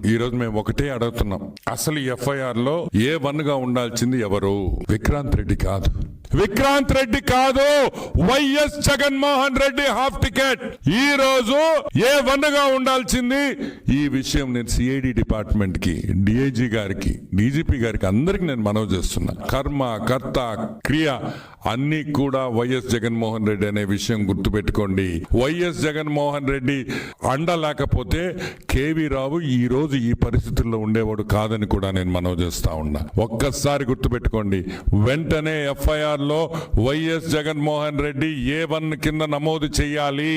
ఈ రోజు మేము ఒకటే అడుగుతున్నాం, అసలు ఎఫ్ఐఆర్ లో A1 గా ఉండాల్సింది ఎవరు? విక్రాంత్ రెడ్డి కాదు, విక్రాంత్ రెడ్డి కాదు, YS Jaganmohan Reddy half ticket. ఈ రోజు A1 గా ఉండాల్సింది. ఈ విషయం నేను సిఐడి డిపార్ట్మెంట్ కి, డిఐజీ గారికి, డీజీపీ గారికి అందరికి నేను మనవి చేస్తున్నా. కర్మ కర్త క్రియ అన్ని కూడా వైఎస్ జగన్మోహన్ రెడ్డి అనే విషయం గుర్తుపెట్టుకోండి. వైఎస్ జగన్మోహన్ రెడ్డి అండ లేకపోతే కేవీ రావు ఈ రోజు ఈ పరిస్థితుల్లో ఉండేవాడు కాదని కూడా నేను మనవి చేస్తా ఉన్నా. ఒక్కసారి గుర్తుపెట్టుకోండి. వెంటనే ఎఫ్ఐఆర్ లో వైఎస్ జగన్మోహన్ రెడ్డి A1 కింద నమోదు చేయాలి.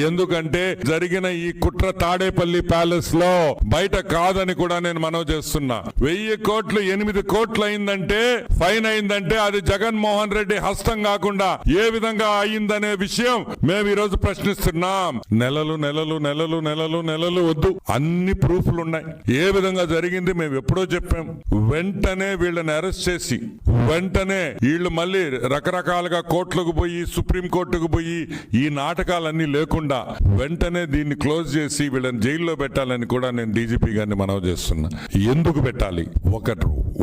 ఎందుకంటే జరిగిన ఈ కుట్ర తాడేపల్లి ప్యాలెస్ లో బయట కాదని కూడా నేను మనవి చేస్తున్నా. 1000 కోట్లు 8 కోట్లు అయిందంటే, ఫైన్ అయిందంటే అది జగన్మోహన్ రెడ్డి హస్తం కాకుండా ఏ విధంగా అయిందనే విషయం మేము ఈ రోజు ప్రశ్నిస్తున్నాం. నెలలు నెలలు నెలలు నెలలు నెలలు వద్దు, అన్ని ప్రూఫ్లు ఉన్నాయి. ఏ విధంగా జరిగింది మేము ఎప్పుడో చెప్పాం. వెంటనే వీళ్ళని అరెస్ట్ చేసి, వెంటనే వీళ్ళు మళ్ళీ రకరకాలుగా కోర్టులకు పోయి, సుప్రీం కోర్టుకు పోయి ఈ నాటకాలన్నీ లేకుండా వెంటనే దీన్ని క్లోజ్ చేసి వీళ్ళని జైల్లో పెట్టాలని కూడా నేను డీజీపీ గారిని మనవి చేస్తున్నా. ఎందుకు పెట్టాలి?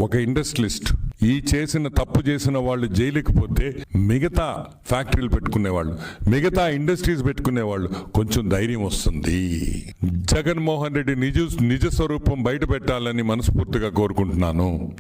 ఒక ఇండస్ట్రియలిస్ట్ ఈ చేసిన తప్పు చేసిన వాళ్ళు జైలుకి పోతే మిగతా ఫ్యాక్టరీలు పెట్టుకునేవాళ్ళు, మిగతా ఇండస్ట్రీస్ పెట్టుకునేవాళ్ళు కొంచెం ధైర్యం వస్తుంది. జగన్మోహన్ రెడ్డి నిజ స్వరూపం బయట పెట్టాలని మనస్ఫూర్తిగా కోరుకుంటున్నాను.